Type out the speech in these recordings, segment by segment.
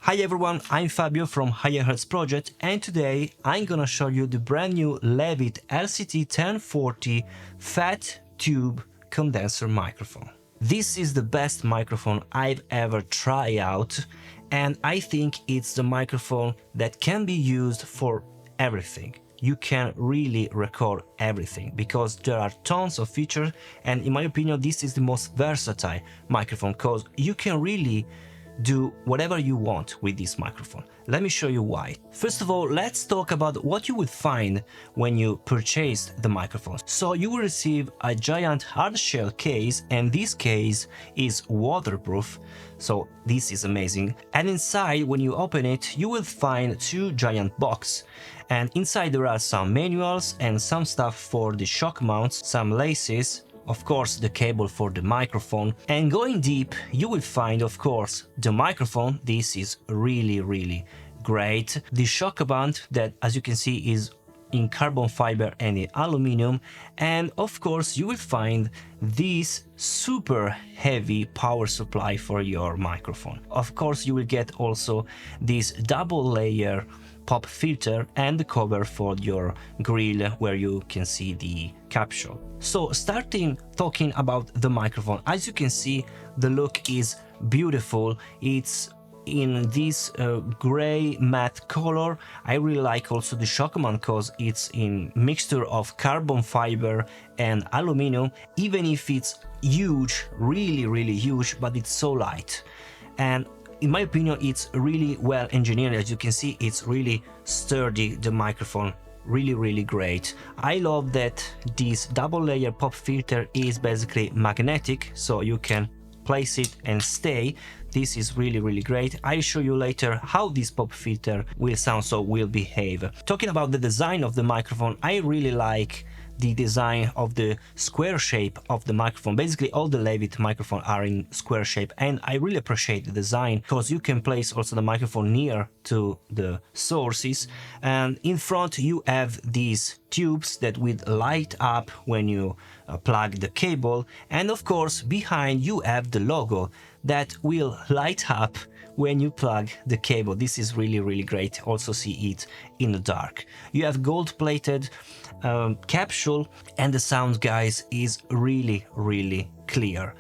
Hi everyone, I'm Fabio from Higher Hertz Project, and today I'm gonna show you the brand new Levitt LCT1040 Fat Tube Condenser Microphone. This is the best microphone I've ever tried out, and I think it's the microphone that can be used for everything. You can really record everything because there are tons of features, and in my opinion this is the most versatile microphone because you can really do whatever you want with this microphone. Let me show you why. First of all, let's talk about what you will find when you purchase the microphone. So you will receive a giant hard shell case, and this case is waterproof, so this is amazing. And inside, when you open it, you will find two giant boxes, and inside there are some manuals and some stuff for the shock mounts, some laces, of course the cable for the microphone, and going deep you will find of course the microphone. This is really great. The shock band that, as you can see, is in carbon fiber and in aluminum, and of course you will find this super heavy power supply for your microphone. Of course you will get also this double layer pop filter and the cover for your grill where you can see the capsule. So starting talking about the microphone, as you can see the look is beautiful. It's in this gray matte color. I really like also the shock mount because it's in mixture of carbon fiber and aluminum, even if it's huge, really huge, but it's so light. And in my opinion it's really well engineered. As you can see, it's really sturdy, the microphone, really great. I love that this double layer pop filter is basically magnetic, so you can place it and stay. This is really great. I'll show you later how this pop filter will sound, so will behave. Talking about the design of the microphone, I really like the design of the square shape of the microphone. Basically all the Levitt microphones are in square shape, and I really appreciate the design because you can place also the microphone near to the sources, and in front you have these tubes that will light up when you plug the cable, and of course behind you have the logo that will light up when you plug the cable. This is really great. Also see it in the dark. You have gold plated capsule, and the sound, guys, is really clear.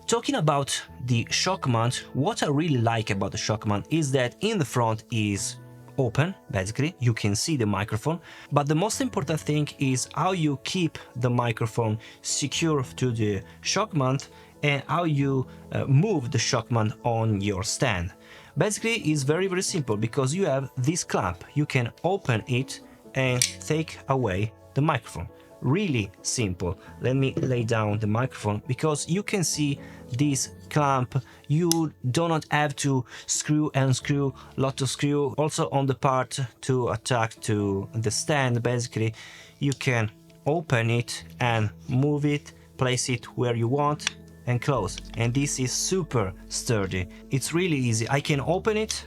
Talking about the shock mount, what I really like about the shock mount is that in the front is open, basically you can see the microphone, but the most important thing is how you keep the microphone secure to the shock mount and how you move the shock mount on your stand. Basically it's very simple because you have this clamp. You can open it and take away the microphone. Really simple. Let me lay down the microphone because you can see this clamp. You do not have to screw and screw, lot of screw. Also on the part to attach to the stand, basically you can open it and move it, place it where you want and close, and this is super sturdy. It's really easy. I can open it,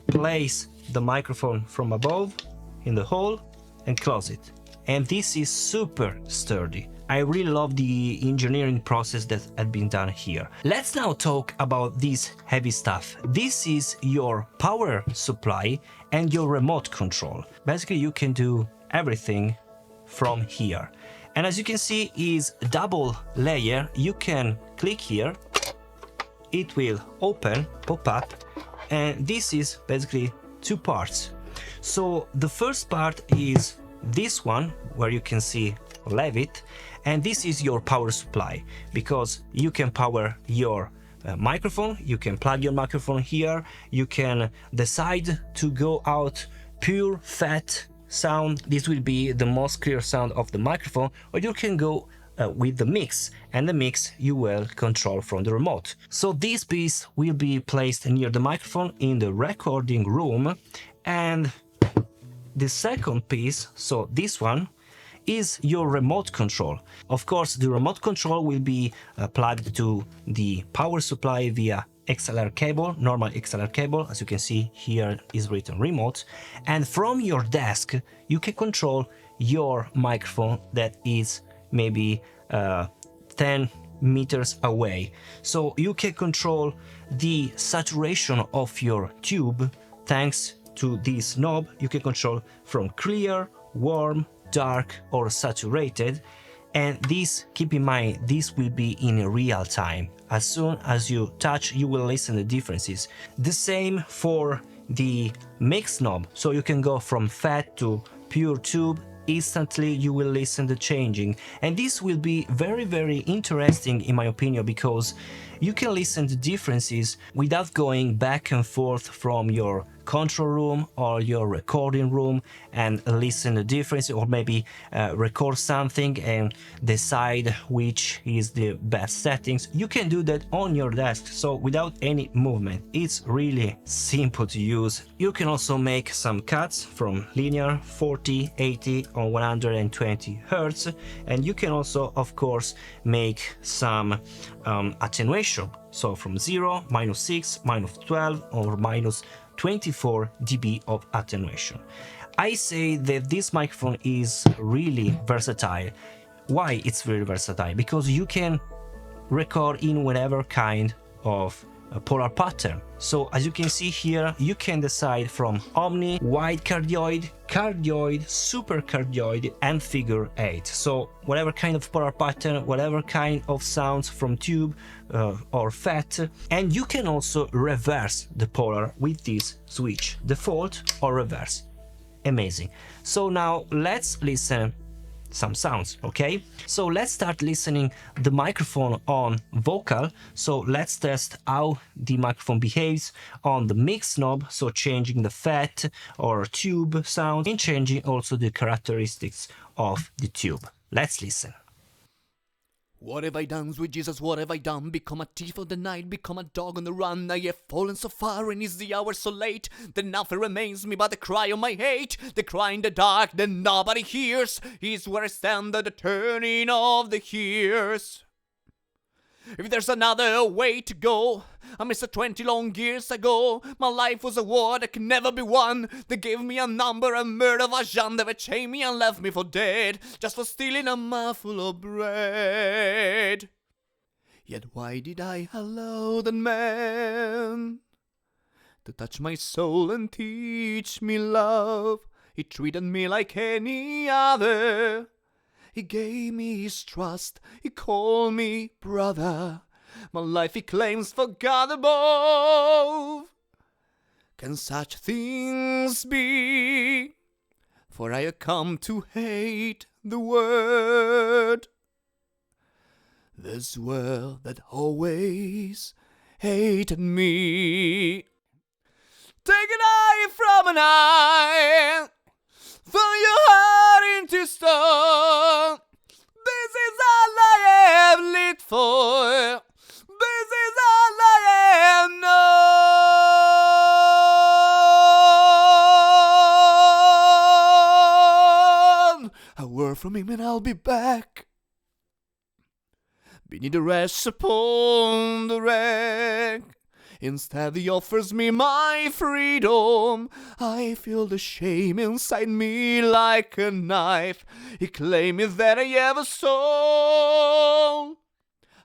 place the microphone from above in the hole and close it, and this is super sturdy. I really love the engineering process that had been done here. Let's now talk about this heavy stuff. This is your power supply and your remote control. Basically you can do everything from here, and as you can see is double layer. You can click here, it will open, pop up, and this is basically two parts. So the first part is this one where you can see Levitt, and this is your power supply because you can power your microphone. You can plug your microphone here. You can decide to go out pure fat sound. This will be the most clear sound of the microphone, or you can go with the mix, and the mix you will control from the remote. So this piece will be placed near the microphone in the recording room, and the second piece, so this one, is your remote control. Of course the remote control will be plugged to the power supply via XLR cable, normal XLR cable. As you can see here is written remote, and from your desk you can control your microphone that is maybe 10 meters away. So you can control the saturation of your tube thanks to this knob. You can control from clear, warm, dark or saturated. And this, keep in mind, this will be in real time. As soon as you touch, you will listen the differences. The same for the mix knob. So you can go from fat to pure tube. Instantly you will listen the changing, and this will be very interesting in my opinion, because you can listen to differences without going back and forth from your control room or your recording room and listen the difference, or maybe record something and decide which is the best settings. You can do that on your desk, so without any movement. It's really simple to use. You can also make some cuts from linear, 40, 80 or 120 Hertz, and you can also of course make some attenuation, so from 0, -6, -12 or -24 dB of attenuation. I say that this microphone is really versatile. Why it's very versatile? Because you can record in whatever kind of polar pattern. So as you can see here, you can decide from omni, wide cardioid, cardioid, super cardioid and figure 8. So whatever kind of polar pattern, whatever kind of sounds from tube or fat. And you can also reverse the polar with this switch, default or reverse. Amazing. So now let's listen some sounds, okay? So let's start listening the microphone on vocal. So let's test how the microphone behaves on the mix knob, so changing the fat or tube sound and changing also the characteristics of the tube. Let's listen. What have I done, sweet Jesus, what have I done? Become a thief of the night, become a dog on the run. I have fallen so far and is the hour so late that nothing remains me but the cry of my hate. The cry in the dark that nobody hears is where I stand at the turning of the years. If there's another way to go, I missed it 20 long years ago. My life was a war that can never be won. They gave me a number, a murder of a Jean. They chained me and left me for dead, just for stealing a mouthful of bread. Yet why did I allow that man to touch my soul and teach me love? He treated me like any other. He gave me his trust, he called me brother. My life he claims for God above. Can such things be? For I have come to hate the word. This world that always hated me. Take an eye from an eye, turn your heart into stone. This is all I have lived for. This is all I have known. A word from him and I'll be back. Beneath the rest upon the wreck. Instead he offers me my freedom. I feel the shame inside me like a knife. He claims that I have a soul.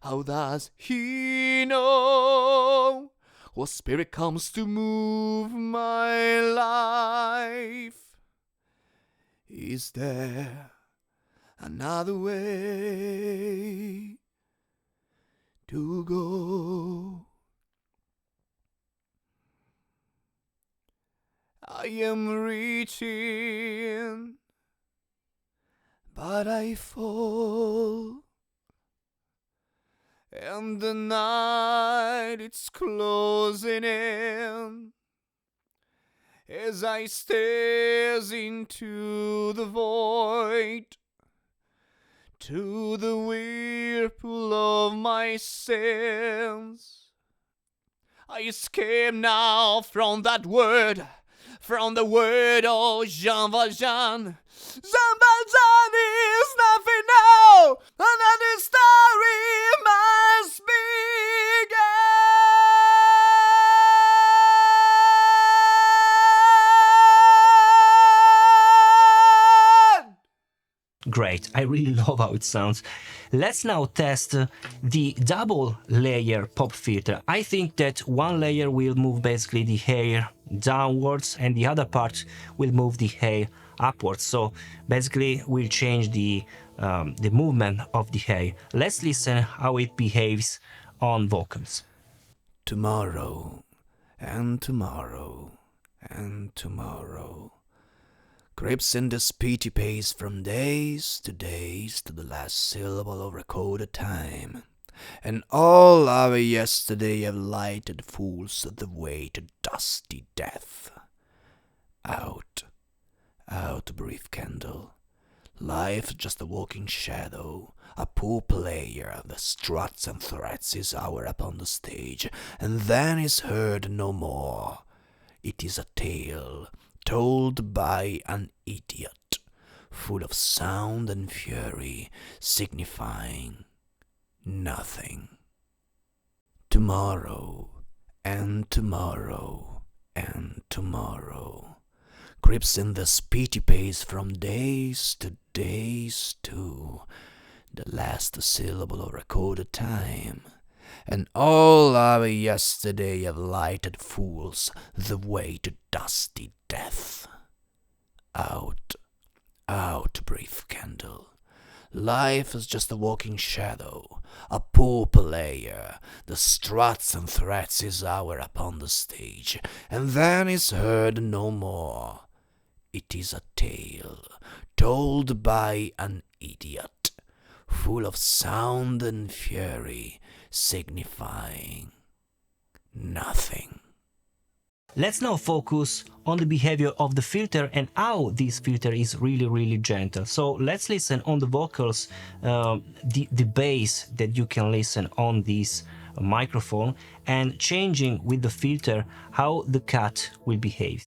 How does he know what spirit comes to move my life? Is there another way to go? I am reaching, but I fall, and the night it's closing in as I stares into the void, to the whirlpool of my sins. I escape now from that word, from the word of Jean Valjean. Jean Valjean is nothing now, another story must begin. Great, I really love how it sounds. Let's now test the double layer pop filter. I think that one layer will move basically the hair downwards and the other part will move the hair upwards. So basically we'll change the movement of the hair. Let's listen how it behaves on vocals. Tomorrow, and tomorrow, and tomorrow creeps in the speedy pace from days to the last syllable of recorded time. And all our yesterday have lighted fools the way to dusty death. Out, out, brief candle. Life just a walking shadow, a poor player that struts and threats his hour upon the stage, and then is heard no more. It is a tale told by an idiot, full of sound and fury, signifying nothing. Tomorrow, and tomorrow, and tomorrow creeps in the speedy pace from days to the last syllable of recorded time. And all our yesterday have lighted fools the way to dusty death. Out, out, brief candle. Life is just a walking shadow, a poor player that struts and threats his hour upon the stage, and then is heard no more. It is a tale told by an idiot, full of sound and fury, signifying nothing. Let's now focus on the behavior of the filter and how this filter is really gentle. So let's listen on the vocals, the bass that you can listen on this microphone, and changing with the filter how the cut will behave.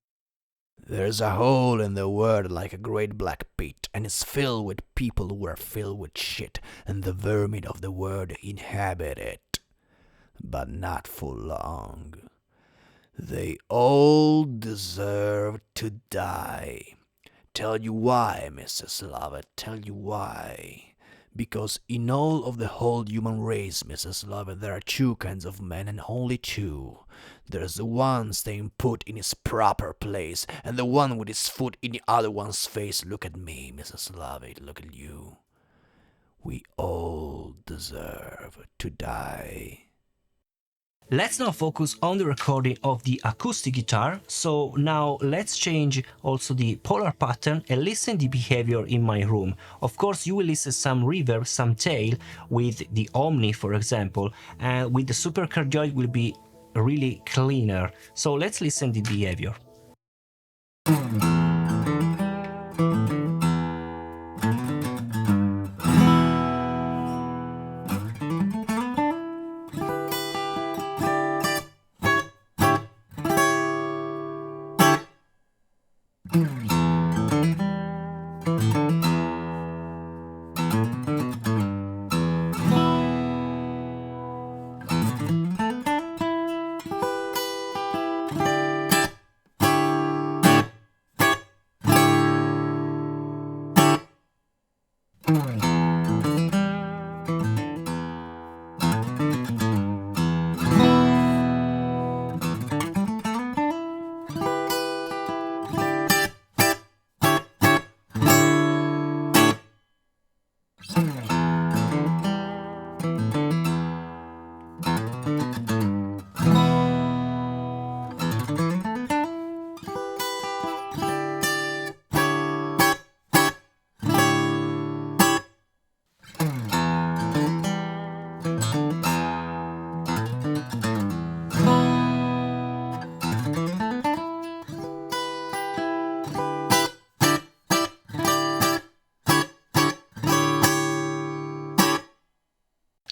There's a hole in the world like a great black pit, and it's filled with people who are filled with shit, and the vermin of the world inhabit it. But not for long. They all deserve to die. Tell you why, Mrs. Lovett, tell you why. Because in all of the whole human race, Mrs. Lovett, there are two kinds of men, and only two. There's the one staying put in his proper place, and the one with his foot in the other one's face. Look at me, Mrs. Lovett, look at you. We all deserve to die. Let's now focus on the recording of the acoustic guitar. So now let's change also the polar pattern and listen the behavior in my room. Of course, you will listen some reverb, some tail with the Omni, for example, and with the supercardioid will be really cleaner. So let's listen the behavior.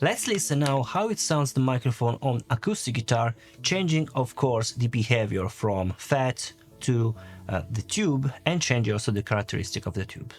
Let's listen now how it sounds the microphone on acoustic guitar, changing of course the behavior from fat to the tube, and changing also the characteristic of the tube.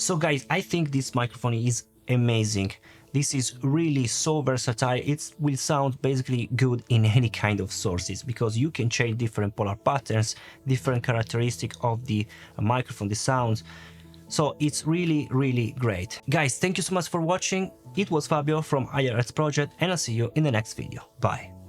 So guys, I think this microphone is amazing. This is really so versatile. It will sound basically good in any kind of sources because you can change different polar patterns, different characteristics of the microphone, the sounds. So it's really, really great. Guys, thank you so much for watching. It was Fabio from IRS Project, and I'll see you in the next video. Bye.